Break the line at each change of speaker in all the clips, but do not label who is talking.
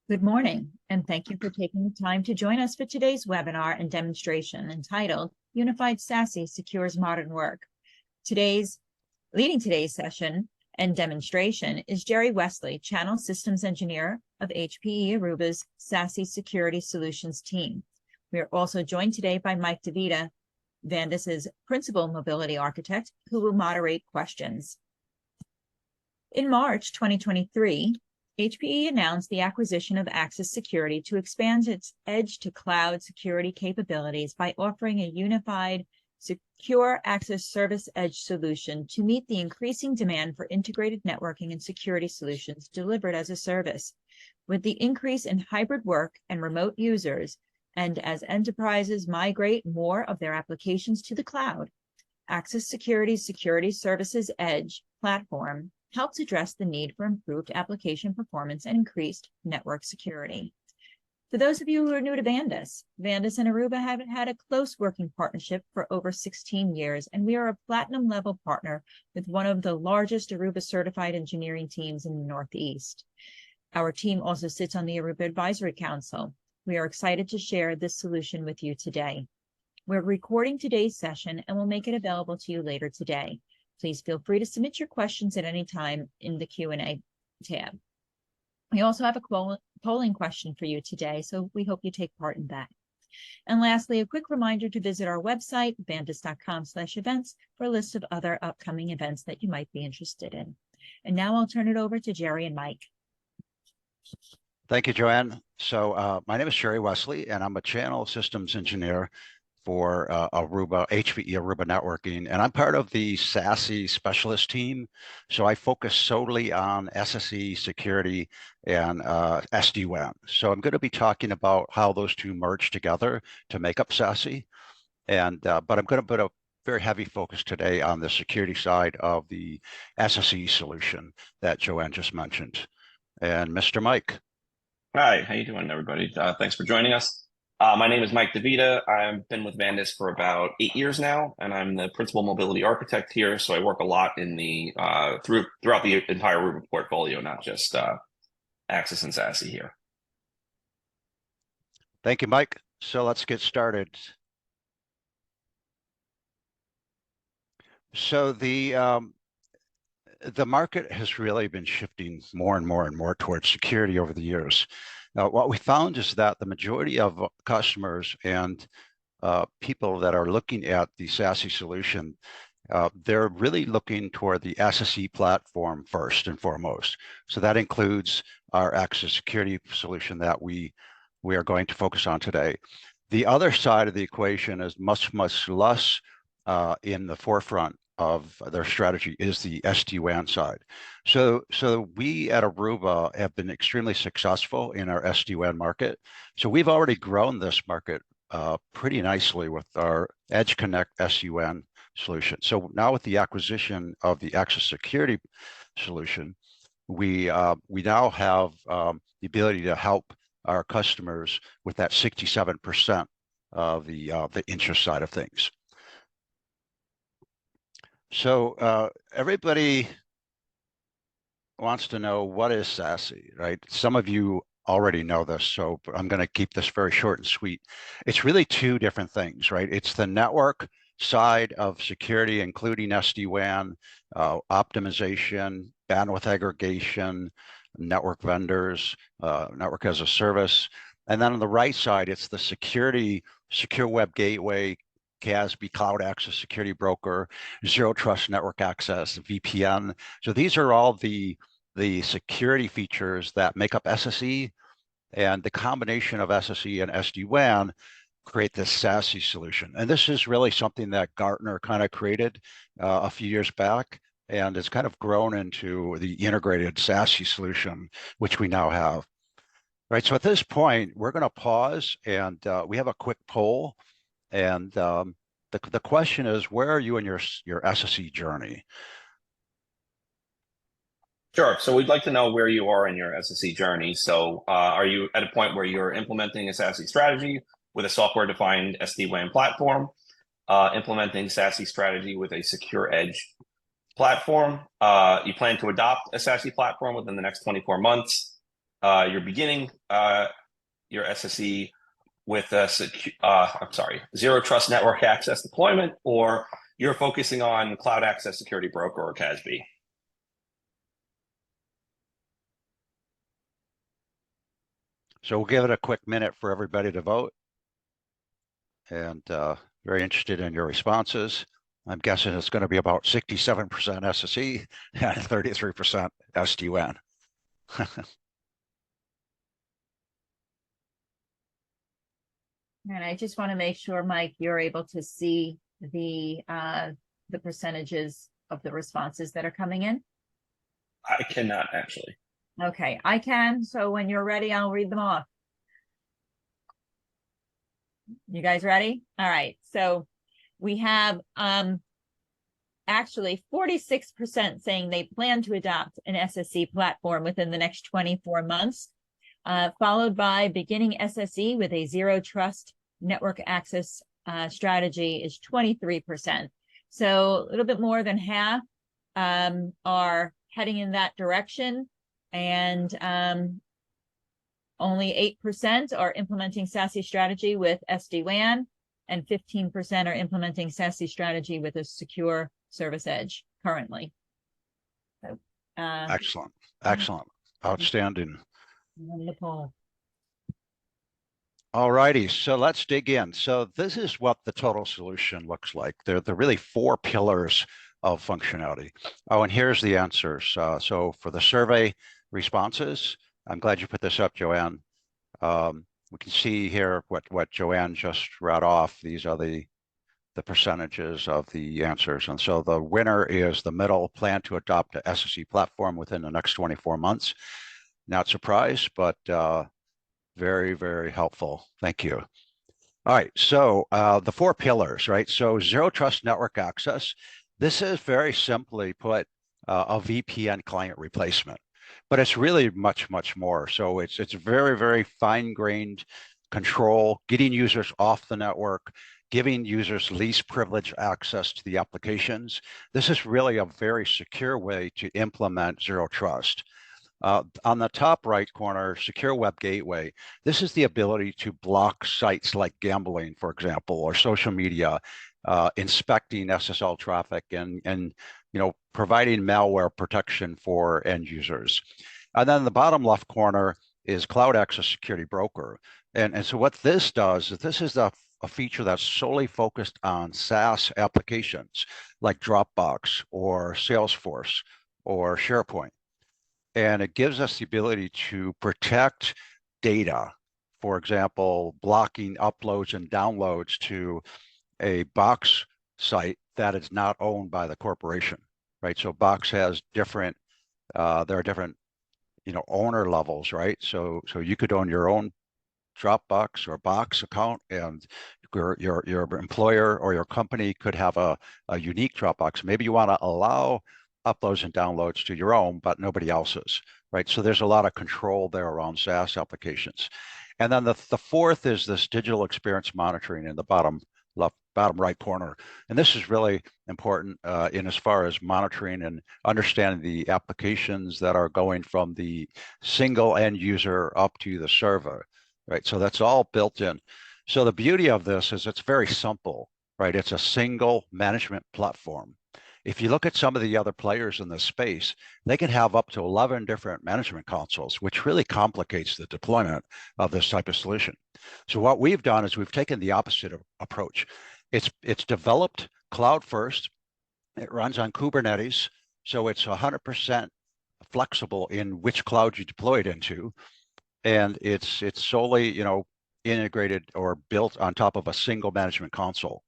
Good morning, and thank you for taking the time to join us for today's webinar and demonstration entitled Unified SASE Secures Modern Work. Leading today's session and demonstration is Jerry Wesley, Channel Systems Engineer of HPE Aruba's SASE Security Solutions team. We are also joined today by Mike DeVita, Vandis's Principal Mobility Architect, who will moderate questions. In March 2023, HPE announced the acquisition of Axis Security to expand its edge-to-cloud security capabilities by offering a unified, secure access service edge solution to meet the increasing demand for integrated networking and security solutions delivered as a service. With the increase in hybrid work and remote users, and as enterprises migrate more of their applications to the cloud, Axis Security's Security Services Edge platform helps address the need for improved application performance and increased network security. For those of you who are new to Vandis and Aruba have had a close working partnership for over 16 years, and we are a platinum level partner with one of the largest Aruba certified engineering teams in the Northeast. Our team also sits on the Aruba Advisory Council. We are excited to share this solution with you today. We're recording today's session and will make it available to you later today. Please feel free to submit your questions at any time in the Q&A tab. We also have a polling question for you today, so we hope you take part in that. And lastly, a quick reminder to visit our website, vandis.com/events, for a list of other upcoming events that you might be interested in. And now I'll turn it over to Jerry and Mike.
Thank you, Joanne. So my name is Jerry Wesley, and I'm a channel systems engineer for HPE Aruba Networking, and I'm part of the SASE specialist team. So I focus solely on SSE security and SD-WAN. So I'm going to be talking about how those two merge together to make up SASE, and but I'm going to put a very heavy focus today on the security side of the SSE solution that Joanne just mentioned. And Mr. Mike.
Hi, how you doing, everybody? Thanks for joining us. My name is Mike DeVita. I've been with Vandis for about 8 years now, and I'm the principal mobility architect here. So I work a lot in the throughout the entire Aruba portfolio, not just Axis and SASE here.
Thank you, Mike. So let's get started. So the market has really been shifting more and more towards security over the years. Now, what we found is that the majority of customers and people that are looking at the SASE solution, they're really looking toward the SSE platform first and foremost. So that includes our Axis Security solution that we are going to focus on today. The other side of the equation is much less in the forefront of their strategy is the SD-WAN side. So we at Aruba have been extremely successful in our SD-WAN market. So we've already grown this market pretty nicely with our Edge Connect SD-WAN solution. So now with the acquisition of the Axis Security solution, we now have the ability to help our customers with that 67% of the interest side of things. So everybody wants to know, what is SASE, right? Some of you already know this, so I'm going to keep this very short and sweet. It's really two different things, right? It's the network side of security, including SD-WAN, optimization, bandwidth aggregation, network vendors, network as a service. And then on the right side, it's the security, secure web gateway, CASB, Cloud Access Security Broker, Zero Trust Network Access, VPN. So these are all the security features that make up SSE, and the combination of SSE and SD-WAN create this SASE solution. And this is really something that Gartner kind of created a few years back, and it's kind of grown into the integrated SASE solution, which we now have. Right, so at this point, we're going to pause, and we have a quick poll. And the question is, where are you in your SSE journey?
Sure. So we'd like to know where you are in your SSE journey. So are you at a point where you're implementing a SASE strategy with a software-defined SD-WAN platform, implementing SASE strategy with a secure edge platform? You plan to adopt a SASE platform within the next 24 months? you're beginning your SSE with zero trust network access deployment, or you're focusing on cloud access security broker or CASB.
So we'll give it a quick minute for everybody to vote. And very interested in your responses. I'm guessing it's going to be about 67% SSE and 33% SD-WAN.
And I just want to make sure, Mike, you're able to see the percentages of the responses that are coming in.
I cannot actually.
Okay, I can. So when you're ready, I'll read them off. You guys ready? All right. So we have actually 46% saying they plan to adopt an SSE platform within the next 24 months, followed by beginning SSE with a zero trust network access strategy is 23%. So a little bit more than half are heading in that direction, and only 8% are implementing SASE strategy with SD-WAN, and 15% are implementing SASE strategy with a secure service edge currently. So,
Excellent. Excellent. Outstanding.
Wonderful.
All righty, so let's dig in. So this is what the total solution looks like. There are really 4 pillars of functionality. Oh, and here's the answers. So for the survey responses, I'm glad you put this up, Joanne. We can see here what Joanne just read off. These are the percentages of the answers. And so the winner is the middle, plan to adopt a SSE platform within the next 24 months. Not surprised, but very, very helpful. Thank you. All right, so the 4 pillars, right? So zero trust network access. This is very simply put a VPN client replacement, but it's really much, much more. So it's very, very fine-grained control, getting users off the network, giving users least privilege access to the applications. This is really a very secure way to implement zero trust. On the top right corner, secure web gateway. This is the ability to block sites like gambling, for example, or social media, inspecting SSL traffic, and providing malware protection for end users. And then the bottom left corner is cloud access security broker. And so what this does is this is a feature that's solely focused on SaaS applications like Dropbox or Salesforce or SharePoint. And it gives us the ability to protect data. For example, blocking uploads and downloads to a Box site that is not owned by the corporation, right? So Box has different, there are different, owner levels, right? So you could own your own Dropbox or Box account, and your employer or your company could have a unique Dropbox. Maybe you want to allow uploads and downloads to your own, but nobody else's, right? So there's a lot of control there around SaaS applications. And then the 4th is this digital experience monitoring in the bottom right corner. And this is really important in as far as monitoring and understanding the applications that are going from the single end user up to the server, right? So that's all built in. So the beauty of this is it's very simple, right? It's a single management platform. If you look at some of the other players in this space, they can have up to 11 different management consoles, which really complicates the deployment of this type of solution. So what we've done is we've taken the opposite approach. It's developed cloud first. It runs on Kubernetes, so it's 100% flexible in which cloud you deploy it into, and it's solely integrated or built on top of a single management console.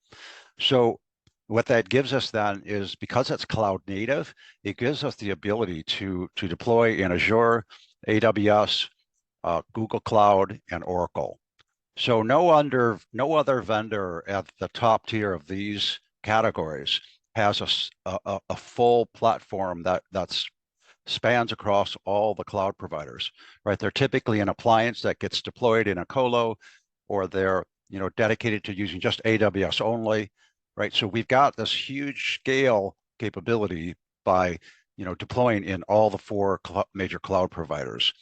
So what that gives us then is, because it's cloud native, it gives us the ability to deploy in Azure, AWS, Google Cloud, and Oracle. So no other vendor at the top tier of these categories has a full platform that spans across all the cloud providers, right? They're typically an appliance that gets deployed in a colo, or they're dedicated to using just AWS only. Right, so we've got this huge scale capability by deploying in all the 4 major cloud providers.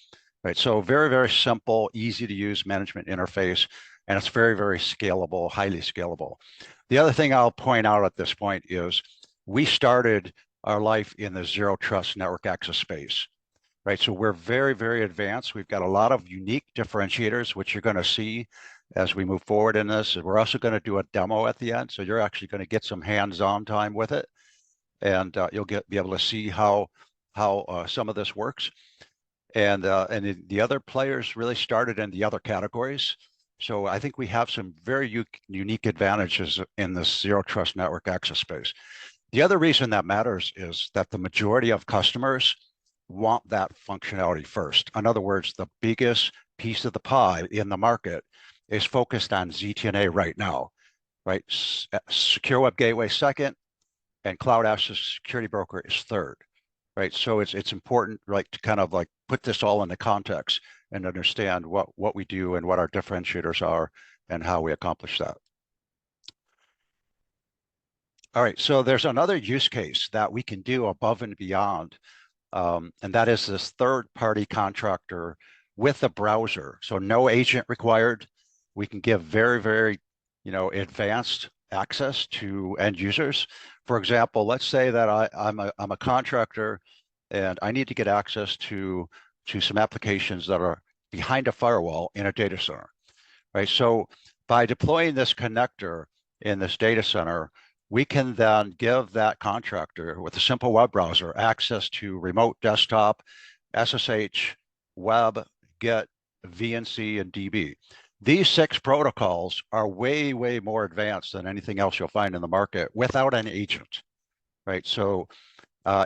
right? So very, very simple, easy to use management interface, and it's very, very scalable, highly scalable. The other thing I'll point out at this point is we started our life in the zero trust network access space, right? So we're very, very advanced. We've got a lot of unique differentiators, which you're going to see as we move forward in this. We're also going to do a demo at the end. So you're actually going to get some hands-on time with it, and you'll be able to see how some of this works. And the other players really started in the other categories. So I think we have some very unique advantages in this zero trust network access space. The other reason that matters is that the majority of customers want that functionality first. In other words, the biggest piece of the pie in the market is focused on ZTNA right now, right? Secure Web Gateway second, and Cloud Access Security Broker is third, right? So it's important, like, to kind of like put this all into context and understand what we do and what our differentiators are and how we accomplish that. All right, so there's another use case that we can do above and beyond, and that is this third-party contractor with a browser. So no agent required. We can give very, very, advanced access to end users. For example, let's say that I'm a contractor and I need to get access to some applications that are behind a firewall in a data center, right? So by deploying this connector in this data center, we can then give that contractor with a simple web browser access to remote desktop, SSH, web, GET, VNC, and DB. These 6 protocols are way, way more advanced than anything else you'll find in the market without an agent, right? So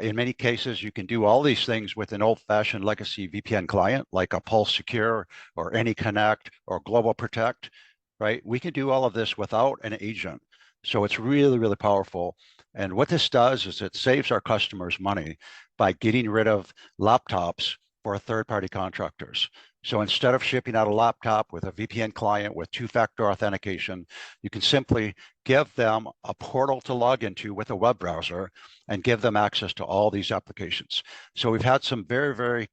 in many cases, you can do all these things with an old-fashioned legacy VPN client like a Pulse Secure or AnyConnect or Global Protect, right? We can do all of this without an agent. So it's really, really powerful. And what this does is it saves our customers money by getting rid of laptops for third-party contractors. So instead of shipping out a laptop with a VPN client with 2-factor authentication, you can simply give them a portal to log into with a web browser and give them access to all these applications. So we've had some very, very,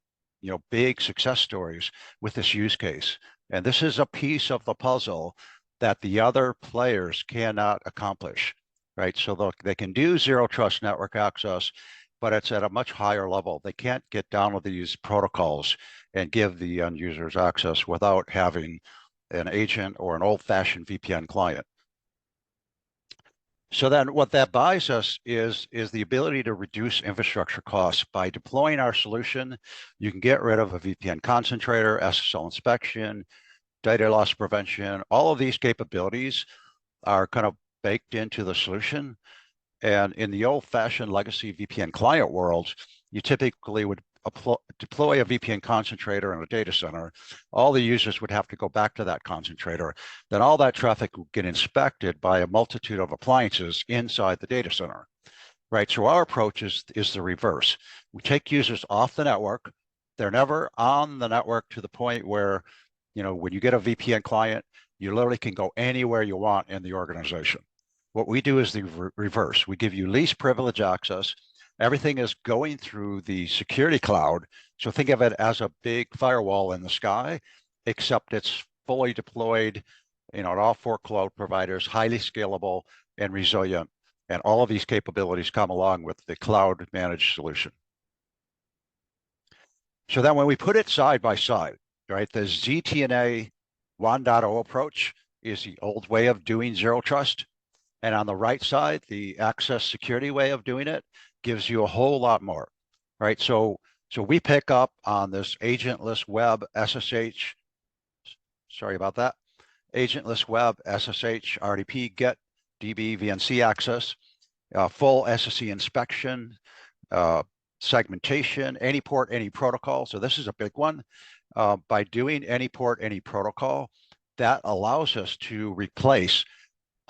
big success stories with this use case. And this is a piece of the puzzle that the other players cannot accomplish, right? So they can do zero trust network access, but it's at a much higher level. They can't get down with these protocols and give the end users access without having an agent or an old-fashioned VPN client. So then what that buys us is the ability to reduce infrastructure costs. By deploying our solution, you can get rid of a VPN concentrator, SSL inspection, data loss prevention. All of these capabilities are kind of baked into the solution. And in the old-fashioned legacy VPN client world, you typically would deploy a VPN concentrator in a data center. All the users would have to go back to that concentrator. Then all that traffic would get inspected by a multitude of appliances inside the data center, right? So our approach is the reverse. We take users off the network. They're never on the network to the point where, when you get a VPN client, you literally can go anywhere you want in the organization. What we do is the reverse. We give you least privilege access. Everything is going through the security cloud. So think of it as a big firewall in the sky, except it's fully deployed, at all 4 cloud providers, highly scalable and resilient. And all of these capabilities come along with the cloud managed solution. So then when we put it side by side, right, the ZTNA 1.0 approach is the old way of doing zero trust. And on the right side, the access security way of doing it gives you a whole lot more, right? So we pick up on this agentless web SSH, sorry about that, agentless web SSH, RDP, GET, DB, VNC access, full SSE inspection, segmentation, any port, any protocol. So this is a big one. By doing any port, any protocol, that allows us to replace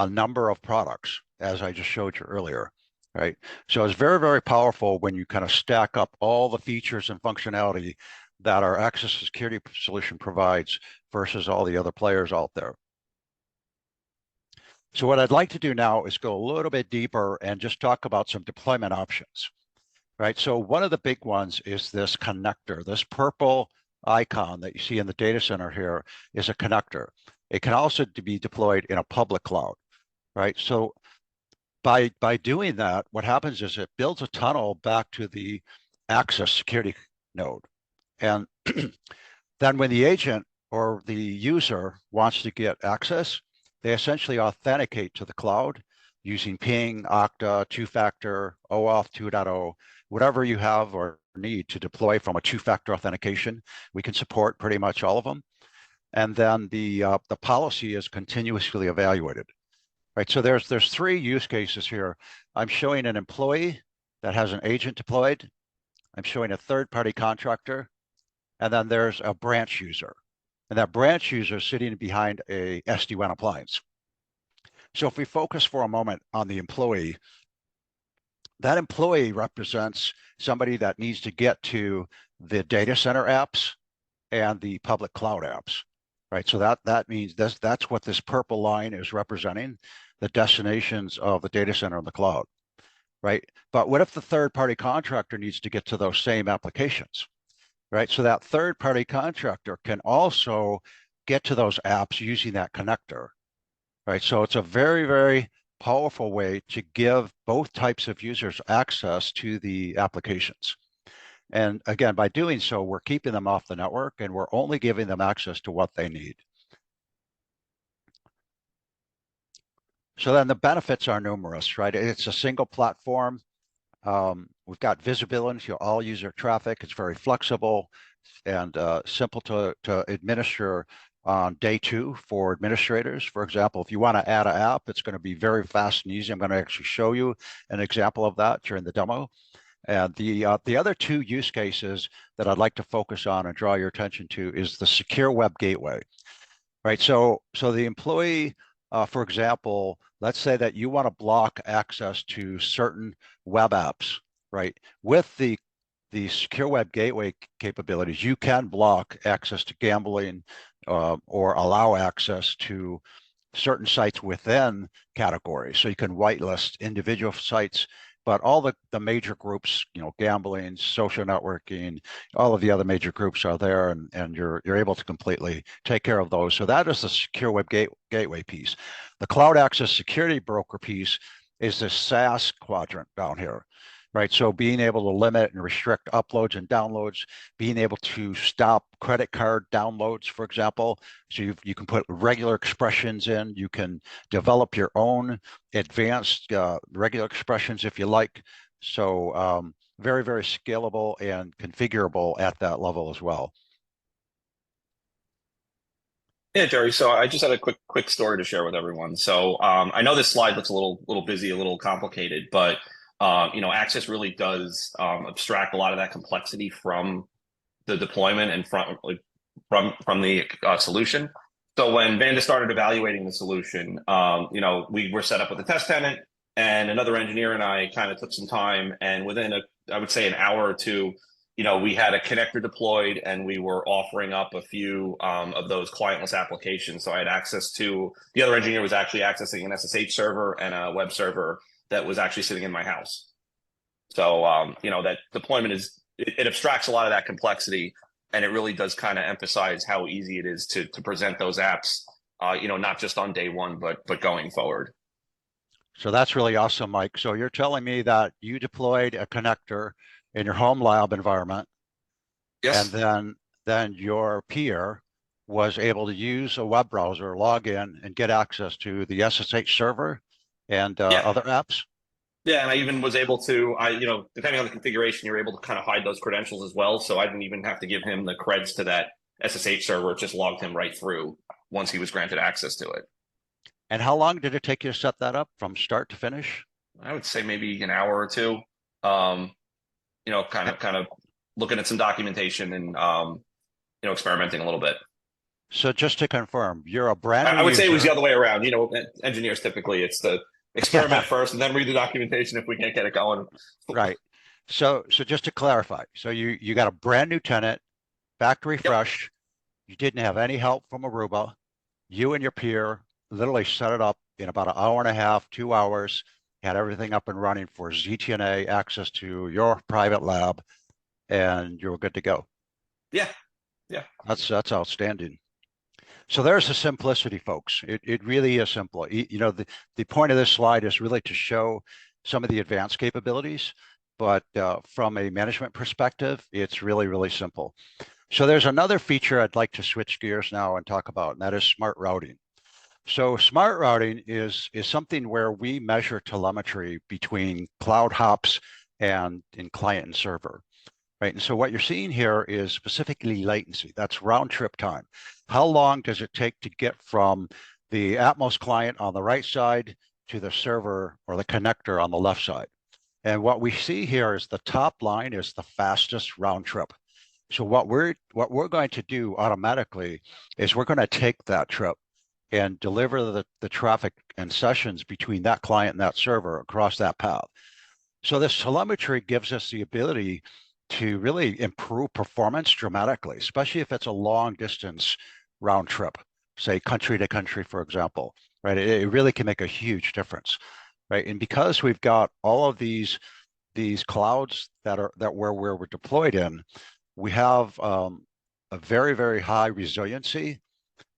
a number of products, as I just showed you earlier, right? So it's very, very powerful when you kind of stack up all the features and functionality that our access security solution provides versus all the other players out there. So what I'd like to do now is go a little bit deeper and just talk about some deployment options, right? So one of the big ones is this connector, this purple icon that you see in the data center here is a connector. It can also be deployed in a public cloud, right? So by doing that, what happens is it builds a tunnel back to the access security node. And then when the agent or the user wants to get access, they essentially authenticate to the cloud using ping, Okta, two-factor, OAuth 2.0, whatever you have or need to deploy from a two-factor authentication. We can support pretty much all of them. And then the policy is continuously evaluated. Right, so there's 3 use cases here. I'm showing an employee that has an agent deployed. I'm showing a third-party contractor, and then there's a branch user. And that branch user is sitting behind a SD-WAN appliance. So if we focus for a moment on the employee, that employee represents somebody that needs to get to the data center apps and the public cloud apps, right? So that means that's what this purple line is representing, the destinations of the data center and the cloud, right? But what if the third-party contractor needs to get to those same applications, right? So that third-party contractor can also get to those apps using that connector, right? So it's a very, very powerful way to give both types of users access to the applications. And again, by doing so, we're keeping them off the network and we're only giving them access to what they need. So then the benefits are numerous, right? It's a single platform. We've got visibility to all user traffic. It's very flexible and simple to administer on day 2 for administrators. For example, if you want to add an app, it's going to be very fast and easy. I'm going to actually show you an example of that during the demo. And the other 2 use cases that I'd like to focus on and draw your attention to is the secure web gateway, right? So the employee, for example, let's say that you want to block access to certain web apps, right? With the secure web gateway capabilities, you can block access to gambling or allow access to certain sites within categories. So you can whitelist individual sites, but all the major groups, gambling, social networking, all of the other major groups are there, and you're able to completely take care of those. So that is the secure web gateway piece. The cloud access security broker piece is the SaaS quadrant down here, right? So being able to limit and restrict uploads and downloads, being able to stop credit card downloads, for example. So you can put regular expressions in, you can develop your own advanced regular expressions if you like. So very, very scalable and configurable at that level as well.
Yeah, Jerry. So I just had a quick story to share with everyone. So I know this slide looks a little busy, a little complicated, but Access really does abstract a lot of that complexity from the deployment and from the solution. So when Vandis started evaluating the solution, we were set up with a test tenant, and another engineer and I kind of took some time, and within I would say an hour or two, we had a connector deployed and we were offering up a few of those clientless applications. So I had access to, the other engineer was actually accessing an SSH server and a web server that was actually sitting in my house. So, that deployment it abstracts a lot of that complexity, and it really does kind of emphasize how easy it is to present those apps, not just on day 1, but going forward.
So that's really awesome, Mike. So you're telling me that you deployed a connector in your home lab environment.
Yes.
And then your peer was able to use a web browser, log in, and get access to the SSH server and other apps.
Yeah, and I even was able to, depending on the configuration, you're able to kind of hide those credentials as well. So I didn't even have to give him the creds to that SSH server. It just logged him right through once he was granted access to it.
And how long did it take you to set that up from start to finish?
I would say maybe an hour or 2. Kind of looking at some documentation and experimenting a little bit.
So just to confirm, you're a brand new
I would say it was the
user.
other way around. Engineers typically it's the experiment first and then read the documentation if we can't get it going.
Right. So just to clarify, so you got a brand new tenant, factory fresh. You didn't have any help from Aruba. You and your peer literally set it up in about an hour and a half, 2 hours, had everything up and running for ZTNA access to your private lab, and you were good to go.
Yeah. Yeah.
That's outstanding. So there's the simplicity, folks. It really is simple. You know, the point of this slide is really to show some of the advanced capabilities, but from a management perspective, it's really, really simple. So there's another feature I'd like to switch gears now and talk about, and that is smart routing. So smart routing is something where we measure telemetry between cloud hops and in client and server. Right. And so what you're seeing here is specifically latency. That's round trip time. How long does it take to get from the Atmos client on the right side to the server or the connector on the left side? And what we see here is the top line is the fastest round trip. So what we're going to do automatically is we're going to take that trip and deliver the traffic and sessions between that client and that server across that path. So this telemetry gives us the ability to really improve performance dramatically, especially if it's a long distance round trip, say country to country, for example, right? It really can make a huge difference, right? And because we've got all of these clouds that we're deployed in, we have a very, very high resiliency,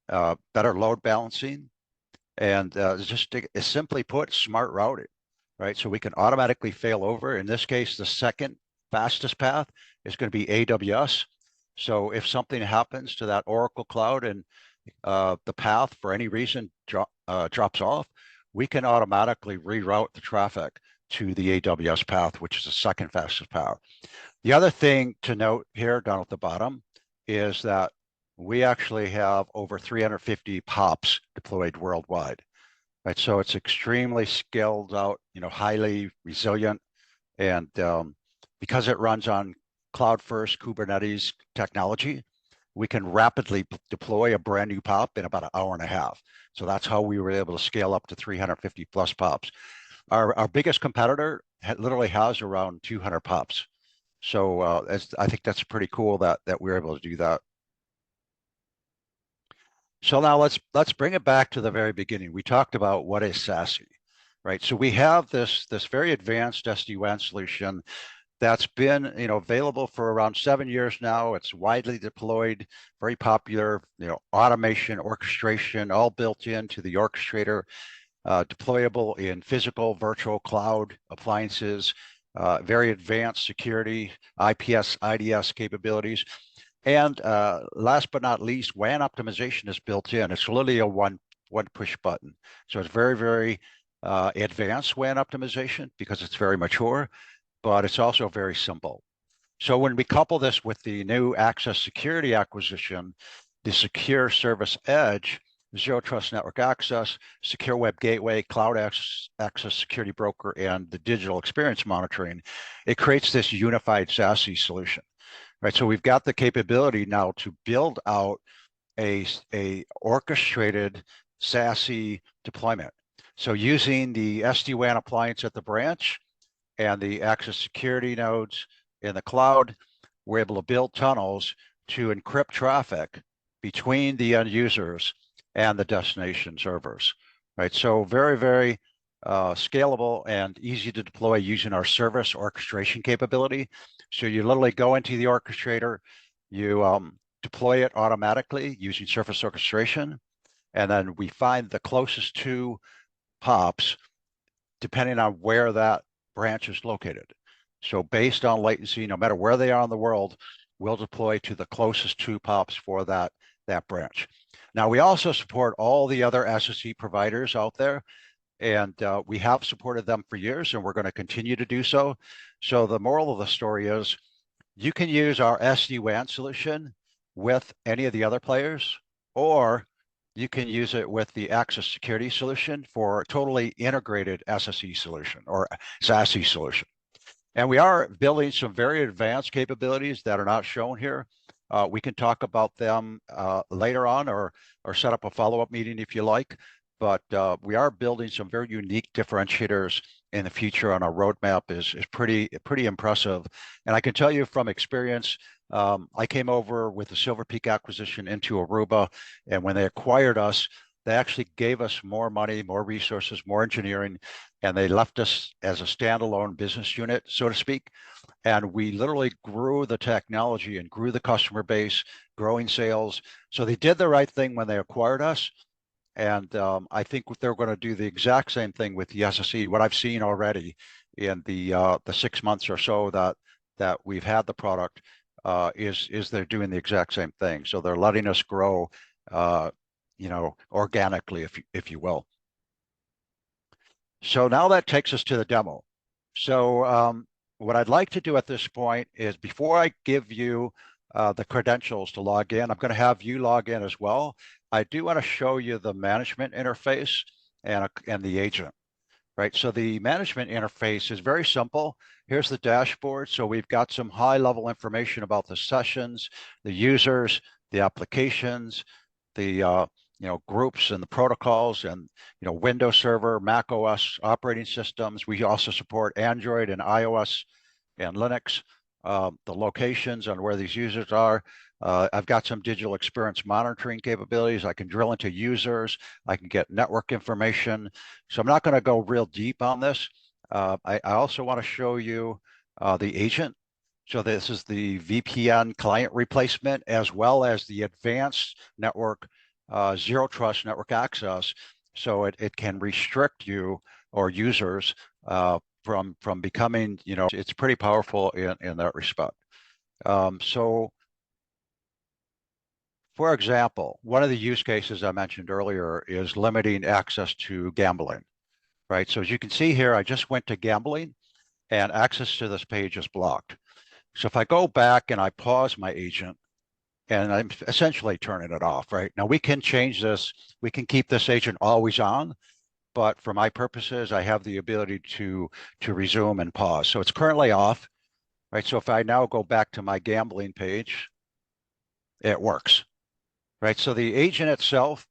better load balancing, and just simply put, smart routing, right? So we can automatically fail over. In this case, the second fastest path is going to be AWS. So if something happens to that Oracle cloud and the path for any reason drops off, we can automatically reroute the traffic to the AWS path, which is the second fastest path. The other thing to note here down at the bottom is that we actually have over 350 POPs deployed worldwide. Right, so it's extremely scaled out, you know, highly resilient, and because it runs on cloud first Kubernetes technology, we can rapidly deploy a brand new POP in about an hour and a half. So that's how we were able to scale up to 350 plus POPs. Our biggest competitor literally has around 200 POPs. So I think that's pretty cool that we're able to do that. So now let's bring it back to the very beginning. We talked about what is SASE, right? So we have this very advanced SD-WAN solution that's been available for around 7 years now. It's widely deployed, very popular. Automation, orchestration, all built into the orchestrator, deployable in physical, virtual, cloud appliances, very advanced security, IPS, IDS capabilities. And last but not least, WAN optimization is built in. It's literally a one push button. So it's very, very advanced WAN optimization because it's very mature, but it's also very simple. So when we couple this with the new access security acquisition, the Secure Service Edge, Zero Trust Network Access, Secure Web Gateway, Cloud Access Security Broker, and the Digital Experience Monitoring, it creates this unified SASE solution. Right, so we've got the capability now to build out a orchestrated SASE deployment. So using the SD-WAN appliance at the branch and the access security nodes in the cloud, we're able to build tunnels to encrypt traffic between the end users and the destination servers. Right, so very, very scalable and easy to deploy using our service orchestration capability. So you literally go into the orchestrator, you deploy it automatically using service orchestration, and then we find the closest two POPs depending on where that branch is located. So based on latency, no matter where they are in the world, we'll deploy to the closest two POPs for that branch. Now, we also support all the other SSE providers out there, and we have supported them for years, and we're going to continue to do so. So the moral of the story is you can use our SD-WAN solution with any of the other players, or you can use it with the access security solution for a totally integrated SSE solution or SASE solution. And we are building some very advanced capabilities that are not shown here. We can talk about them later on or set up a follow-up meeting if you like. But we are building some very unique differentiators in the future, and our roadmap is pretty impressive. And I can tell you from experience, I came over with the Silver Peak acquisition into Aruba, and when they acquired us, They actually gave us more money, more resources, more engineering, and they left us as a standalone business unit, so to speak. And we literally grew the technology and grew the customer base, growing sales. So they did the right thing when they acquired us. And I think they're going to do the exact same thing with the SSE. What I've seen already in the 6 months or so that we've had the product is they're doing the exact same thing. So they're letting us grow, organically, if you will. So now that takes us to the demo. So what I'd like to do at this point is, before I give you the credentials to log in, I'm going to have you log in as well. I do want to show you the management interface and the agent, right? So the management interface is very simple. Here's the dashboard. So we've got some high level information about the sessions, the users, the applications, the groups and the protocols, and Windows Server, Mac OS operating systems. We also support Android and iOS and Linux. The locations on where these users are. I've got some digital experience monitoring capabilities. I can drill into users. I can get network information. So I'm not going to go real deep on this. I also want to show you the agent. So this is the VPN client replacement, as well as the advanced network zero trust network access. So it can restrict you or users from becoming, it's pretty powerful in that respect. So for example, one of the use cases I mentioned earlier is limiting access to gambling, right? So as you can see here, I just went to gambling and access to this page is blocked. So if I go back and I pause my agent, and I'm essentially turning it off, right? Now we can change this. We can keep this agent always on, but for my purposes, I have the ability to resume and pause. So it's currently off, right? So if I now go back to my gambling page, it works, right? So the agent itself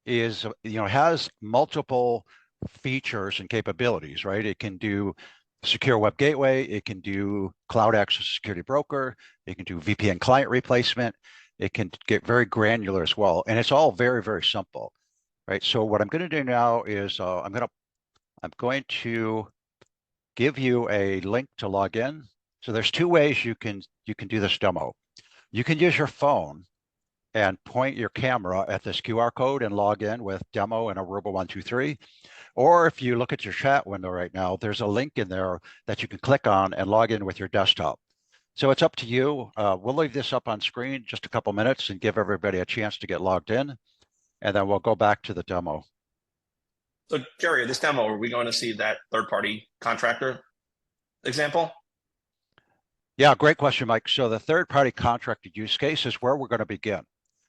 is, has multiple features and capabilities, right? It can do secure web gateway, it can do cloud access security broker, it can do VPN client replacement, it can get very granular as well. And it's all very, very simple, right? So what I'm going to do now is I'm going to give you a link to log in. So there's two ways you can do this demo. You can use your phone and point your camera at this QR code and log in with demo and Aruba 123. Or if you look at your chat window right now, there's a link in there that you can click on and log in with your desktop. So it's up to you. We'll leave this up on screen just a couple minutes and give everybody a chance to get logged in, and then we'll go back to the demo.
So Jerry, this demo, are we going to see that third-party contractor example?
Yeah, great question, Mike. So the third-party contractor use case is where we're going to begin.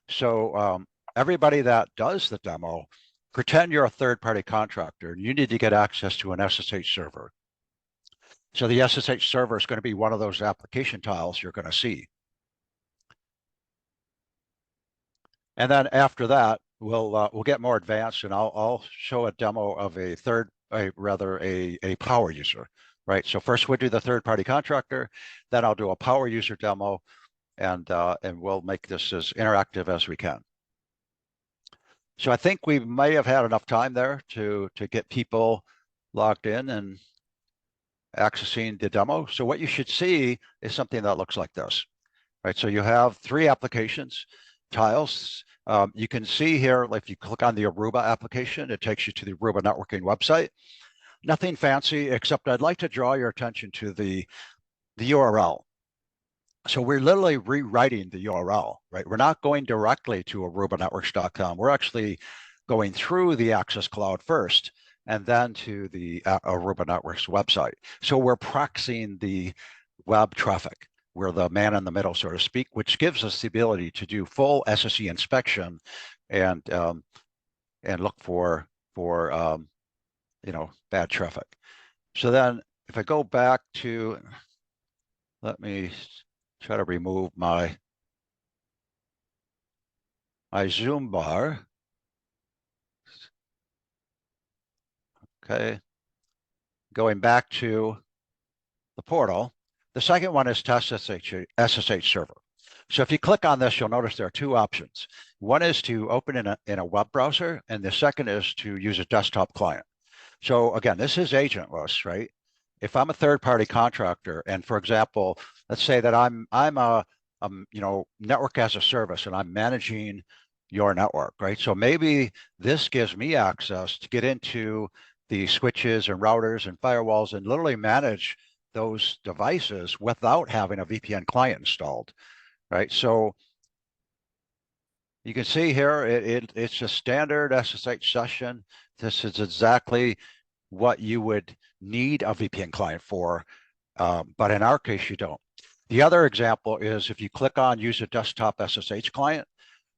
So everybody that does the demo, pretend you're a third-party contractor and you need to get access to an SSH server. So the SSH server is going to be one of those application tiles you're going to see. And then after that, we'll get more advanced, and I'll show a demo of a power user, right? So first we'll do the third-party contractor, then I'll do a power user demo, and we'll make this as interactive as we can. So I think we may have had enough time there to get people logged in and accessing the demo. So what you should see is something that looks like this, right? So you have three applications, tiles. You can see here, if you click on the Aruba application, it takes you to the Aruba networking website. Nothing fancy, except I'd like to draw your attention to the URL. So we're literally rewriting the URL, right? We're not going directly to arubanetworks.com. We're actually going through the Access Cloud first, and then to the Aruba Networks website. So we're proxying the web traffic. We're the man in the middle, so to speak, which gives us the ability to do full SSE inspection and look for bad traffic. So then if I go back to, let me try to remove my Zoom bar. Okay. Going back to the portal. The second one is test SSH server. So if you click on this, you'll notice there are two options. One is to open in a web browser, and the second is to use a desktop client. So again, this is agentless, right? If I'm a third-party contractor, and for example, let's say that I'm a network as a service, and I'm managing your network, right? So maybe this gives me access to get into the switches and routers and firewalls and literally manage those devices without having a VPN client installed, right? So you can see here, it's a standard SSH session. This is exactly what you would need a VPN client for, but in our case, you don't. The other example is if you click on use a desktop SSH client,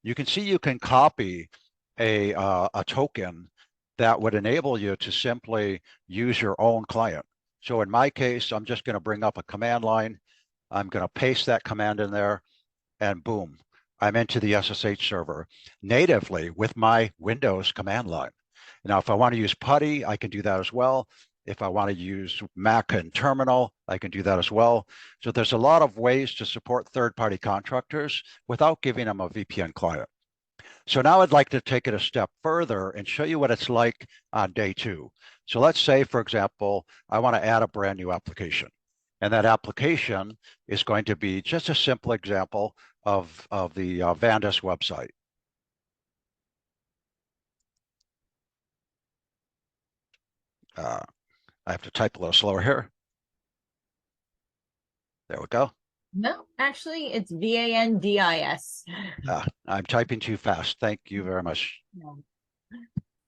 you can see you can copy a token that would enable you to simply use your own client. So in my case, I'm just going to bring up a command line. I'm going to paste that command in there, and boom, I'm into the SSH server natively with my Windows command line. Now, if I want to use PuTTY, I can do that as well. If I want to use Mac and terminal, I can do that as well. So there's a lot of ways to support third-party contractors without giving them a VPN client. So now I'd like to take it a step further and show you what it's like on day 2. So let's say, for example, I want to add a brand new application. And that application is going to be just a simple example of the Vandis website. I have to type a little slower here. There we go.
No, actually, it's Vandis.
I'm typing too fast. Thank you very much.
No.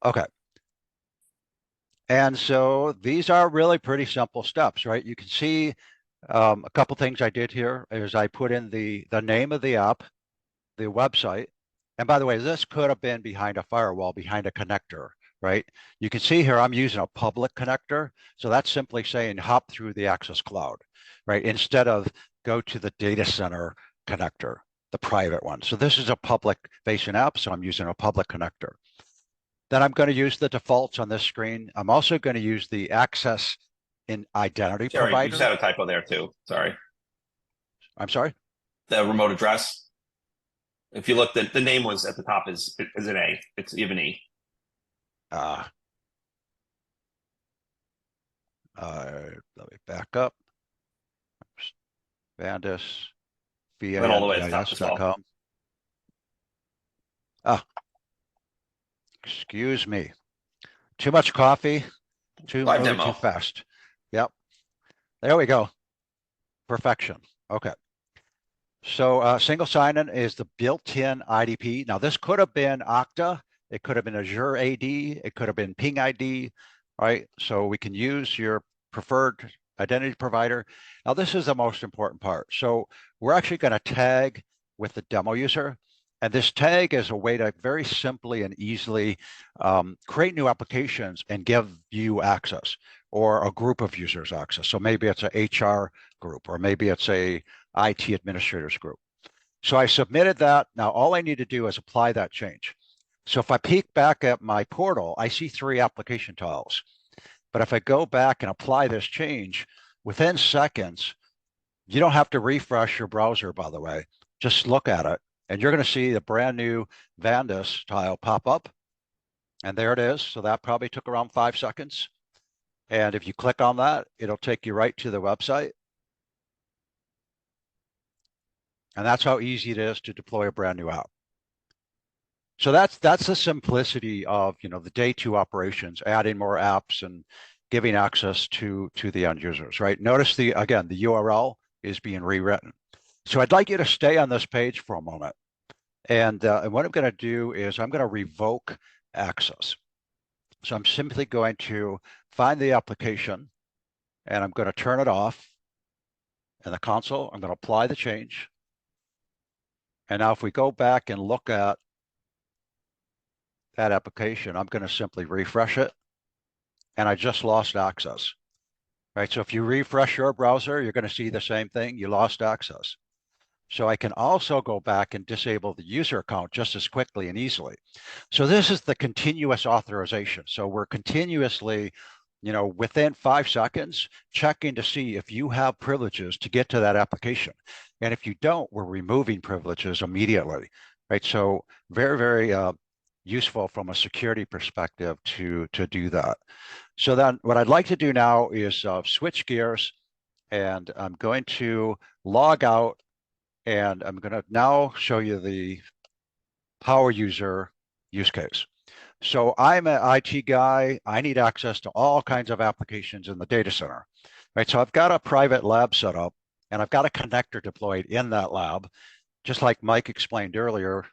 Okay. And so these are really pretty simple steps, right? You can see a couple things I did here is I put in the name of the app, the website. And by the way, this could have been behind a firewall, behind a connector, right? You can see here I'm using a public connector. So that's simply saying hop through the access cloud, right? Instead of go to the data center connector, the private one. So this is a public facing app, so I'm using a public connector. Then I'm going to use the defaults on this screen. I'm also going to use the access in identity provider.
You just had a typo there too. Sorry.
I'm sorry?
The remote address. If you look, the name was at the top is an A. It's even E.
Let me back up. Vandis,
Went all the way to the top as well.
vandis.com. Ah, excuse me. Too much coffee, too fast. Yep. There we go. Perfection. Okay. So single sign-in is the built-in IDP. Now this could have been Okta, it could have been Azure AD, it could have been Ping ID, right? So we can use your preferred identity provider. Now this is the most important part. So we're actually going to tag with the demo user. And this tag is a way to very simply and easily create new applications and give you access or a group of users access. So maybe it's an HR group, or maybe it's a IT administrators group. So I submitted that. Now all I need to do is apply that change. So if I peek back at my portal, I see 3 application tiles. But if I go back and apply this change, within seconds, you don't have to refresh your browser, by the way. Just look at it, and you're going to see the brand new Vandis tile pop up. And there it is. So that probably took around 5 seconds. And if you click on that, it'll take you right to the website. And that's how easy it is to deploy a brand new app. So that's the simplicity of the day 2 operations, adding more apps and giving access to the end users, right? Notice again the URL is being rewritten. So I'd like you to stay on this page for a moment. And what I'm going to do is I'm going to revoke access. So I'm simply going to find the application and I'm going to turn it off. In the console, I'm going to apply the change. And now if we go back and look at that application, I'm going to simply refresh it. And I just lost access, right? So if you refresh your browser, you're going to see the same thing. You lost access. So I can also go back and disable the user account just as quickly and easily. So this is the continuous authorization. So we're continuously within 5 seconds, checking to see if you have privileges to get to that application. And if you don't, we're removing privileges immediately, right? So very, very useful from a security perspective to do that. So then what I'd like to do now is switch gears, and I'm going to log out, and I'm going to now show you the power user use case. So I'm an IT guy. I need access to all kinds of applications in the data center, right? So I've got a private lab set up, and I've got a connector deployed in that lab, just like Mike explained earlier.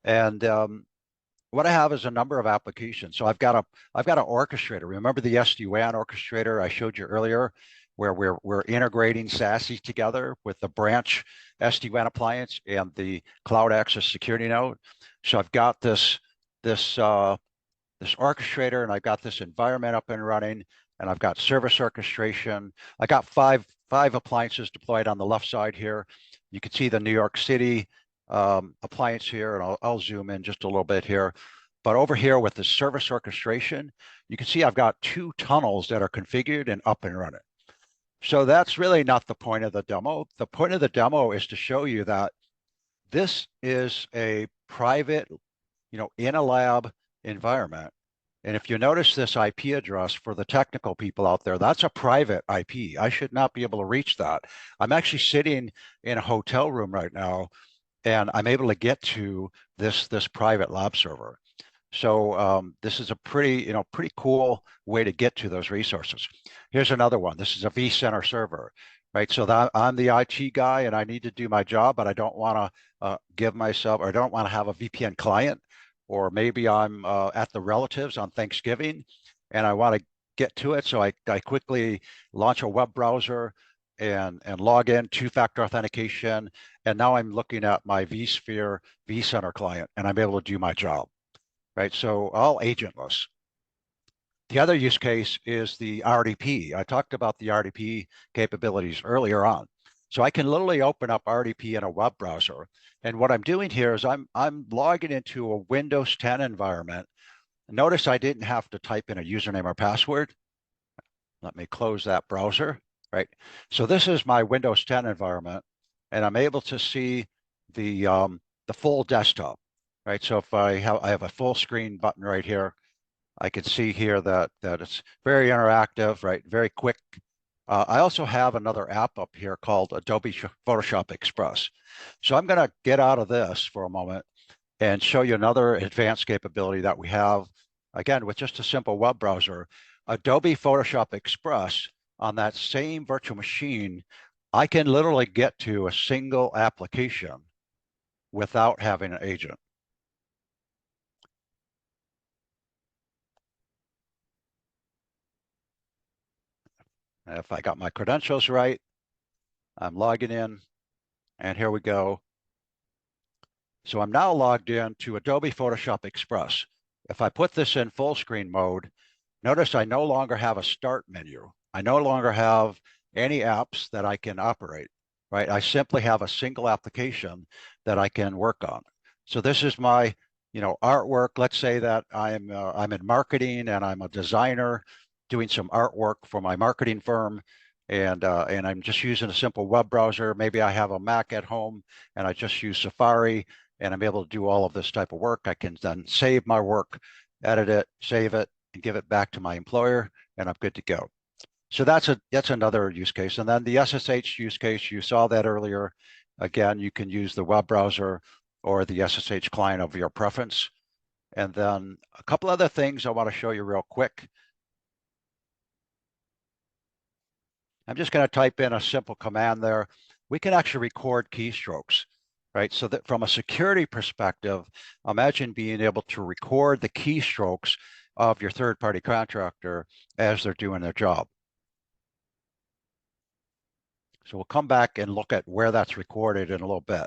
And what I have is a number of applications. So I've got an orchestrator. Remember the SD-WAN orchestrator I showed you earlier, where we're integrating SASE together with the branch SD-WAN appliance and the cloud access security node. So I've got this orchestrator, and I've got this environment up and running, and I've got service orchestration. I got five appliances deployed on the left side here. You can see the New York City appliance here, and I'll zoom in just a little bit here. But over here with the service orchestration, you can see I've got 2 tunnels that are configured and up and running. So that's really not the point of the demo. The point of the demo is to show you that this is a private, in a lab environment. And if you notice this IP address for the technical people out there, that's a private IP. I should not be able to reach that. I'm actually sitting in a hotel room right now, and I'm able to get to this private lab server. So this is a pretty cool way to get to those resources. Here's another one. This is a vCenter server, right? So that I'm the IT guy, and I need to do my job, but I don't want to I don't want to have a VPN client, or maybe I'm at the relatives on Thanksgiving, and I want to get to it. So I quickly launch a web browser and log in, 2-factor authentication, and now I'm looking at my vSphere vCenter client, and I'm able to do my job, right? So all agentless. The other use case is the RDP. I talked about the RDP capabilities earlier on. So I can literally open up RDP in a web browser. And what I'm doing here is I'm logging into a Windows 10 environment. Notice I didn't have to type in a username or password. Let me close that browser, right? So this is my Windows 10 environment, and I'm able to see the full desktop, right? So if I have a full screen button right here, I can see here that it's very interactive, right? Very quick. I also have another app up here called Adobe Photoshop Express. So I'm going to get out of this for a moment and show you another advanced capability that we have, again, with just a simple web browser. Adobe Photoshop Express, on that same virtual machine, I can literally get to a single application without having an agent. If I got my credentials right, I'm logging in, and here we go. So I'm now logged in to Adobe Photoshop Express. If I put this in full screen mode, notice I no longer have a start menu. I no longer have any apps that I can operate, right? I simply have a single application that I can work on. So this is my, artwork. Let's say that I'm in marketing, and I'm a designer doing some artwork for my marketing firm, and I'm just using a simple web browser. Maybe I have a Mac at home, and I just use Safari, and I'm able to do all of this type of work. I can then save my work, edit it, save it, and give it back to my employer, and I'm good to go. So that's another use case. And then the SSH use case, you saw that earlier. Again, you can use the web browser or the SSH client of your preference. And then a couple other things I want to show you real quick. I'm just going to type in a simple command there. We can actually record keystrokes, right? So that from a security perspective, imagine being able to record the keystrokes of your third-party contractor as they're doing their job. So we'll come back and look at where that's recorded in a little bit.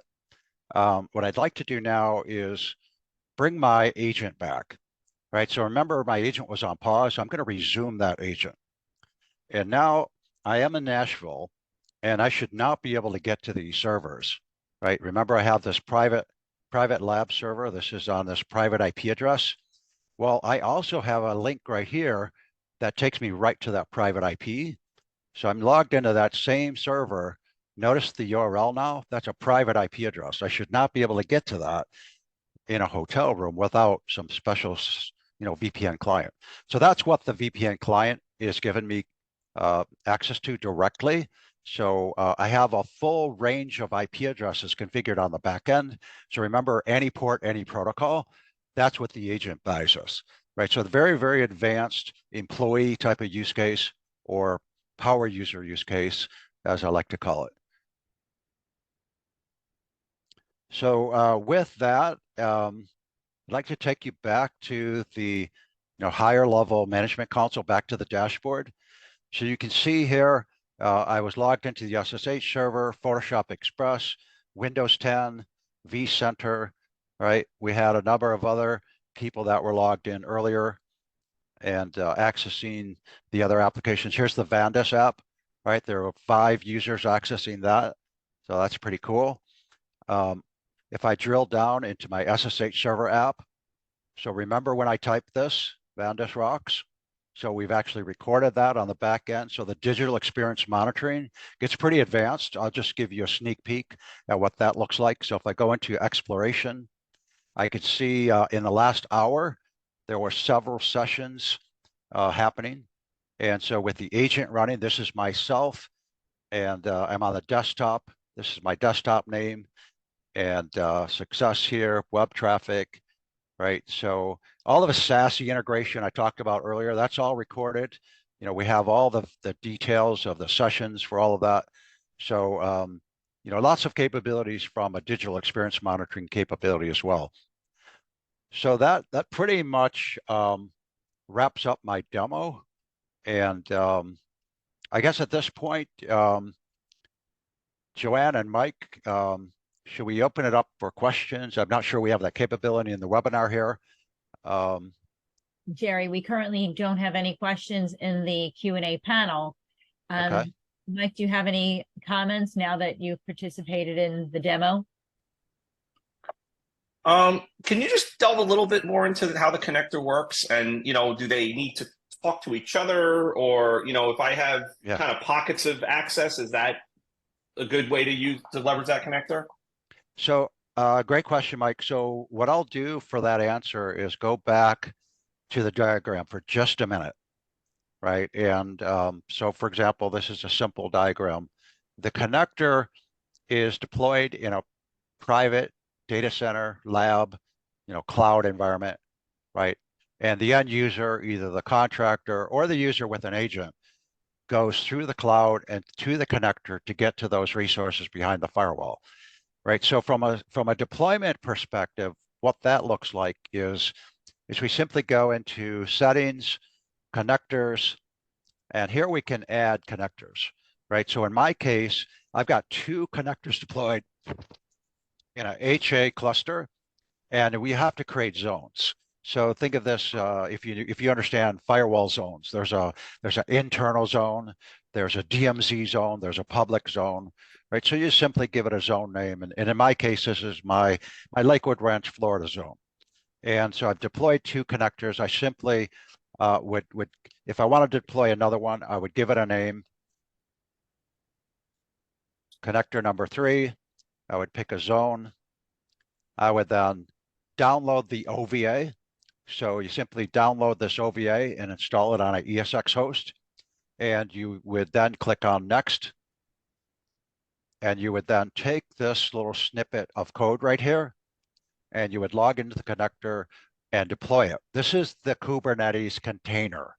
What I'd like to do now is bring my agent back, right? So remember, my agent was on pause. So I'm going to resume that agent. And now I am in Nashville, and I should not be able to get to these servers, right? Remember, I have this private lab server. This is on this private IP address. Well, I also have a link right here that takes me right to that private IP. So I'm logged into that same server. Notice the URL now, that's a private IP address. I should not be able to get to that in a hotel room without some special, VPN client. So that's what the VPN client is giving me access to directly. So I have a full range of IP addresses configured on the back end. So remember, any port, any protocol, that's what the agent buys us, right? So the very, very advanced employee type of use case, or power user use case, as I like to call it. So with that, I'd like to take you back to the higher level management console, back to the dashboard. So you can see here, I was logged into the SSH server, Photoshop Express, Windows 10, vCenter, right? We had a number of other people that were logged in earlier and accessing the other applications. Here's the Vandis app, right? There are 5 users accessing that. So that's pretty cool. If I drill down into my SSH server app, so remember when I typed this, Vandis rocks. So we've actually recorded that on the back end. So the digital experience monitoring gets pretty advanced. I'll just give you a sneak peek at what that looks like. So if I go into exploration, I could see in the last hour, there were several sessions happening. And so with the agent running, this is myself, and I'm on the desktop. This is my desktop name, and success here, web traffic, right? So all of the SASE integration I talked about earlier, that's all recorded. We have all the details of the sessions for all of that. So, lots of capabilities from a digital experience monitoring capability as well. So that pretty much wraps up my demo. And I guess at this point, Joanne and Mike, should we open it up for questions? I'm not sure we have that capability in the webinar here.
Jerry, we currently don't have any questions in the Q&A panel.
Okay.
Mike, do you have any comments now that you've participated in the demo?
Can you just delve a little bit more into how the connector works? And, do they need to talk to each other? Or, if I have kind of pockets of access, is that a good way to leverage that connector?
So great question, Mike. So what I'll do for that answer is go back to the diagram for just a minute, right? And so for example, this is a simple diagram. The connector is deployed in a private data center, lab, cloud environment, right? And the end user, either the contractor or the user with an agent, goes through the cloud and to the connector to get to those resources behind the firewall, right? So from a deployment perspective, what that looks like is we simply go into settings, connectors, and here we can add connectors, right? So in my case, I've got 2 connectors deployed in a HA cluster, and we have to create zones. So think of this, if you understand firewall zones, there's an internal zone, there's a DMZ zone, there's a public zone, right? So you simply give it a zone name, and in my case, this is my Lakewood Ranch, Florida zone. And so I've deployed 2 connectors. I simply would, if I wanted to deploy another one, I would give it a name. Connector number 3, I would pick a zone. I would then download the OVA. So you simply download this OVA and install it on an ESX host. And you would then click on next. And you would then take this little snippet of code right here, and you would log into the connector and deploy it. This is the Kubernetes container,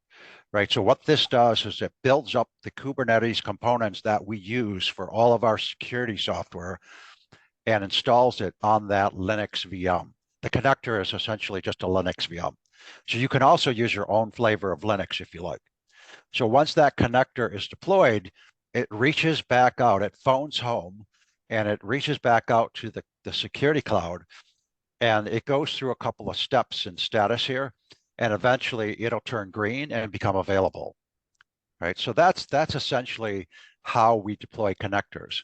right? So what this does is it builds up the Kubernetes components that we use for all of our security software and installs it on that Linux VM. The connector is essentially just a Linux VM. So you can also use your own flavor of Linux if you like. So once that connector is deployed, it reaches back out, it phones home, and it reaches back out to the security cloud, and it goes through a couple of steps in status here, and eventually it'll turn green and become available, right? So that's essentially how we deploy connectors.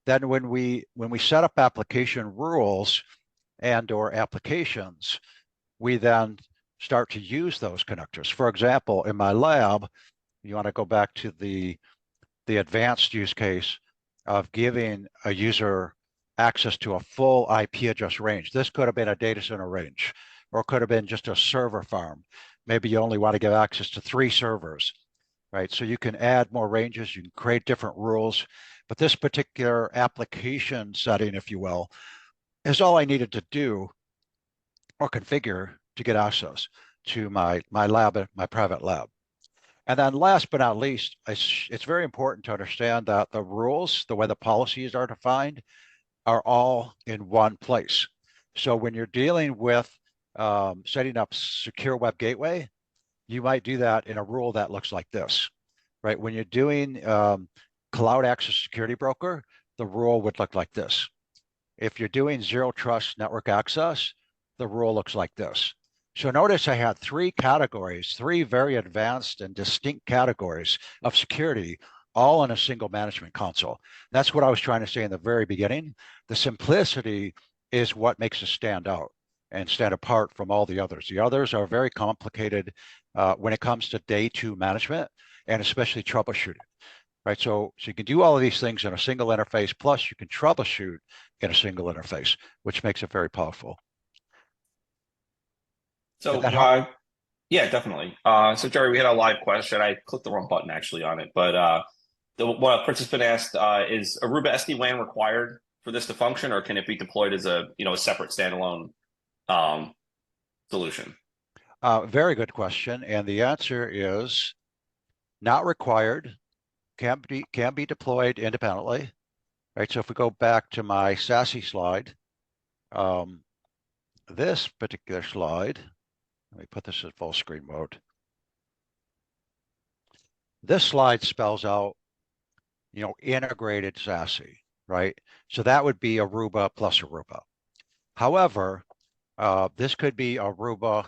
Then when we set up application rules and or applications, we then start to use those connectors. For example, in my lab, you want to go back to the advanced use case of giving a user access to a full IP address range. This could have been a data center range, or it could have been just a server farm. Maybe you only want to give access to 3 servers, right? So you can add more ranges, you can create different rules, but this particular application setting, if you will, is all I needed to do or configure to get access to my lab, my private lab. And then last but not least, it's very important to understand that the rules, the way the policies are defined, are all in one place. So when you're dealing with setting up secure web gateway, you might do that in a rule that looks like this, right? When you're doing cloud access security broker, the rule would look like this. If you're doing zero trust network access, the rule looks like this. So notice I had 3 categories, 3 very advanced and distinct categories of security, all in a single management console. That's what I was trying to say in the very beginning. The simplicity is what makes us stand out and stand apart from all the others. The others are very complicated when it comes to day 2 management and especially troubleshooting, right? So you can do all of these things in a single interface, plus you can troubleshoot in a single interface, which makes it very powerful.
So, yeah, definitely. So Jerry, we had a live question. I clicked the wrong button actually on it, but one participant asked, is Aruba SD-WAN required for this to function, or can it be deployed as a separate standalone solution?
Very good question, and the answer is not required. Can be deployed independently, right? So if we go back to my SASE slide, this particular slide, let me put this in full screen mode. This slide spells out, integrated SASE, right? So that would be Aruba plus Aruba. However, this could be Aruba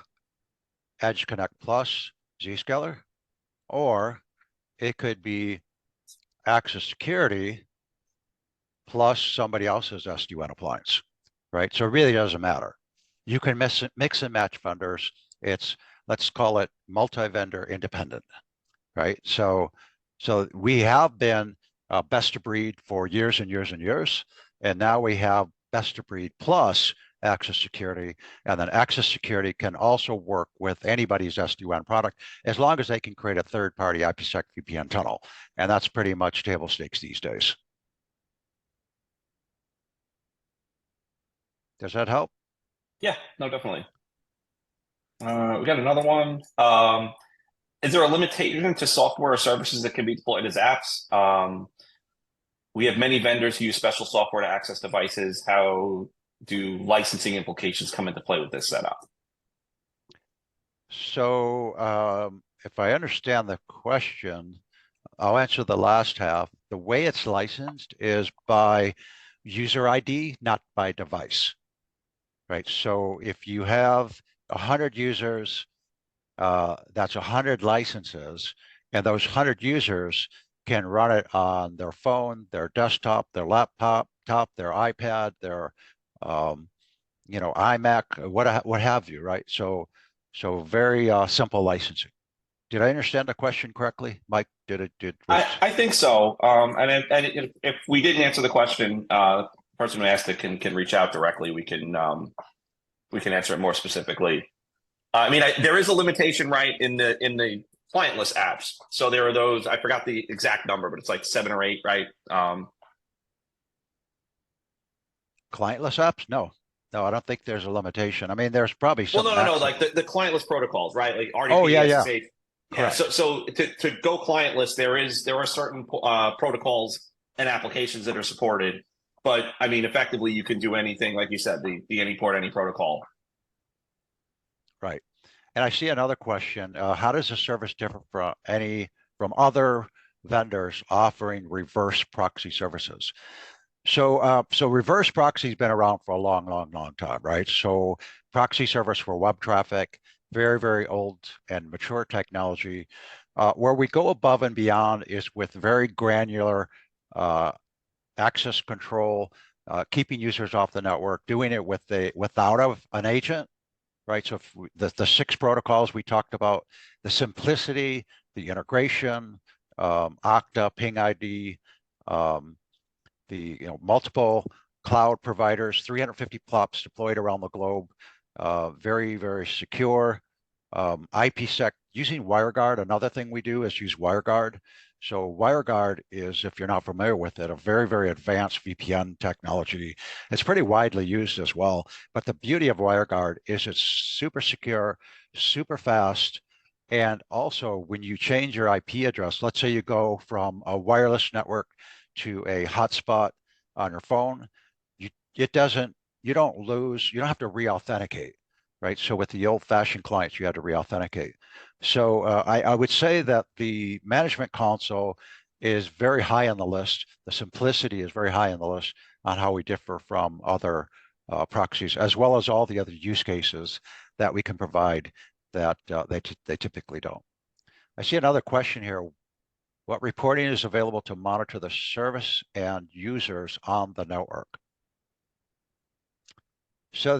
Edge Connect Plus Zscaler, or it could be Access Security plus somebody else's SD-WAN appliance, right? So it really doesn't matter. You can mix and match vendors. Let's call it multi-vendor independent, right? So we have been best of breed for years and years and years, and now we have best of breed plus access security, and then access security can also work with anybody's SD-WAN product as long as they can create a third-party IPsec VPN tunnel, and that's pretty much table stakes these days. Does that help?
Yeah, no, definitely. We got another one. Is there a limitation to software or services that can be deployed as apps? We have many vendors who use special software to access devices. How do licensing implications come into play with this setup?
So if I understand the question, I'll answer the last half. The way it's licensed is by user ID, not by device, right? So if you have 100 users, that's 100 licenses, and those 100 users can run it on their phone, their desktop, their laptop, their iPad, their iMac, what have you, right? So very simple licensing. Did I understand the question correctly, Mike?
I think so. And if we didn't answer the question, the person who asked it can reach out directly. We can answer it more specifically. I mean, there is a limitation, right, in the clientless apps. So there are those. I forgot the exact number, but it's like 7 or 8, right?
Clientless apps? No, I don't think there's a limitation. I mean, there's probably some.
Well, no, like the clientless protocols, right? Like RDP,
oh yeah,
SSH. Yeah. So to go clientless, there are certain protocols and applications that are supported. But I mean, effectively, you can do anything, like you said, the any port, any protocol.
Right. And I see another question. How does the service differ from other vendors offering reverse proxy services? So reverse proxy has been around for a long, long, long time, right? So proxy service for web traffic, very, very old and mature technology. Where we go above and beyond is with very granular access control, keeping users off the network, doing it without an agent, right? So if the 6 protocols we talked about, the simplicity, the integration, Okta, Ping ID, the multiple cloud providers, 350 plops deployed around the globe, very, very secure. IPsec using WireGuard. Another thing we do is use WireGuard. So WireGuard is, if you're not familiar with it, a very, very advanced VPN technology. It's pretty widely used as well. But the beauty of WireGuard is it's super secure, super fast. And also when you change your IP address, let's say you go from a wireless network to a hotspot on your phone, you don't have to re-authenticate, right? So with the old-fashioned clients, you had to re-authenticate. So I would say that the management console is very high on the list. The simplicity is very high on the list on how we differ from other proxies, as well as all the other use cases that we can provide that they typically don't. I see another question here. What reporting is available to monitor the service and users on the network? So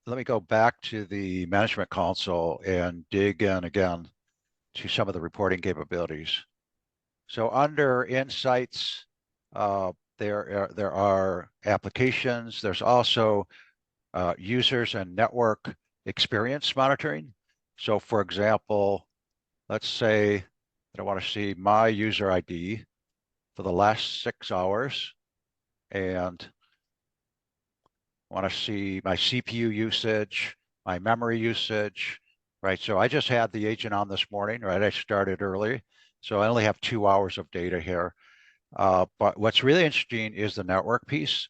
let me go back to the management console and dig in again to some of the reporting capabilities. So under Insights, there are applications. There's also users and network experience monitoring. So for example, let's say that I want to see my user ID for the last 6 hours, and I want to see my CPU usage, my memory usage, right? So I just had the agent on this morning, right? I started early, so I only have 2 hours of data here. But what's really interesting is the network piece.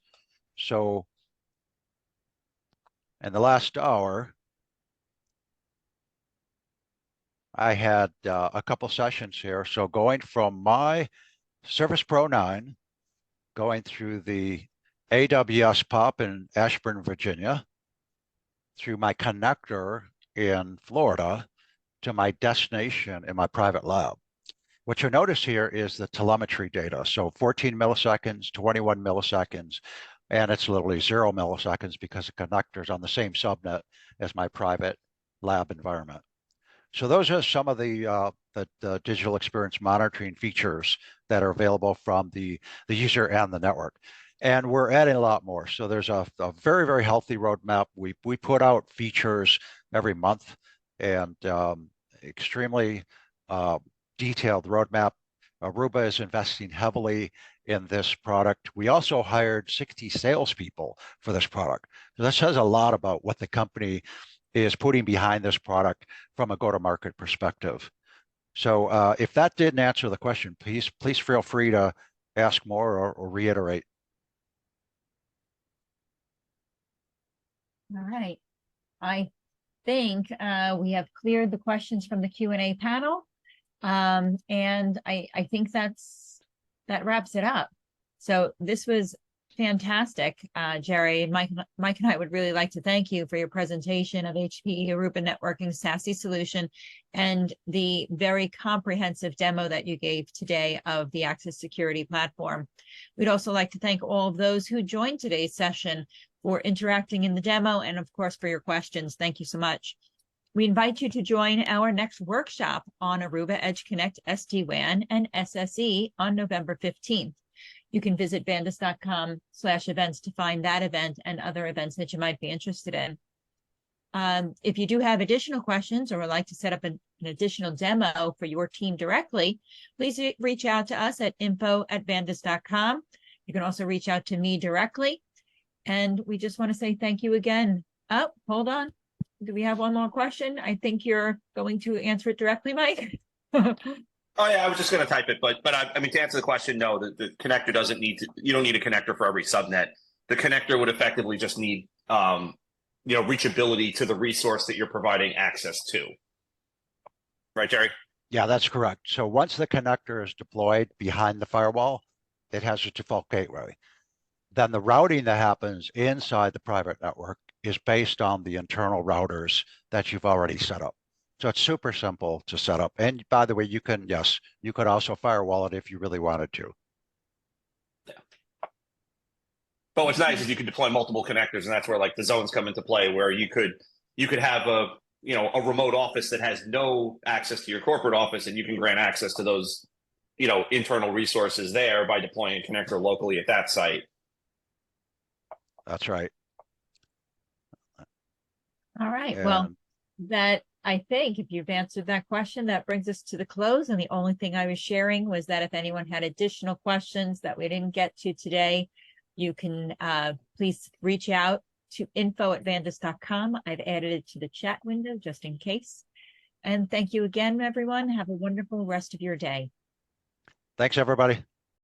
So in the last hour, I had a couple sessions here. So going from my Service Pro 9, going through the AWS POP in Ashburn, Virginia, through my connector in Florida to my destination in my private lab. What you'll notice here is the telemetry data. So 14 milliseconds, 21 milliseconds, and it's literally 0 milliseconds because the connector's on the same subnet as my private lab environment. So those are some of the digital experience monitoring features that are available from the user and the network. And we're adding a lot more. So there's a very, very healthy roadmap. We put out features every month and extremely detailed roadmap. Aruba is investing heavily in this product. We also hired 60 salespeople for this product. So that says a lot about what the company is putting behind this product from a go-to-market perspective. So if that didn't answer the question, please feel free to ask more or reiterate.
All right. I think we have cleared the questions from the Q&A panel. And I think that wraps it up. So this was fantastic, Jerry. And Mike and I would really like to thank you for your presentation of HPE Aruba Networking SASE solution and the very comprehensive demo that you gave today of the Access Security platform. We'd also like to thank all of those who joined today's session for interacting in the demo and, of course, for your questions. Thank you so much. We invite you to join our next workshop on Aruba Edge Connect SD-WAN and SSE on November 15th. You can visit vandis.com/events to find that event and other events that you might be interested in. If you do have additional questions or would like to set up an additional demo for your team directly, please reach out to us at info@vandis.com. You can also reach out to me directly. And we just want to say thank you again. Oh, hold on. Do we have one more question? I think you're going to answer it directly, Mike.
Oh yeah, I was just going to type it, but I mean, to answer the question, no, the connector doesn't need to. You don't need a connector for every subnet. The connector would effectively just need, reachability to the resource that you're providing access to. Right, Jerry?
Yeah, that's correct. So once the connector is deployed behind the firewall, it has a default gateway. Then the routing that happens inside the private network is based on the internal routers that you've already set up. So it's super simple to set up. And by the way, you could also firewall it if you really wanted to.
Yeah. But what's nice is you can deploy multiple connectors, and that's where like the zones come into play, where you could you could have a remote office that has no access to your corporate office, and you can grant access to those internal resources there by deploying a connector locally at that site.
That's right.
All right. Well,
And
that I think if you've answered that question, that brings us to the close. And the only thing I was sharing was that if anyone had additional questions that we didn't get to today, you can please reach out to info@vandis.com. I've added it to the chat window just in case. And thank you again, everyone. Have a wonderful rest of your day.
thanks, everybody.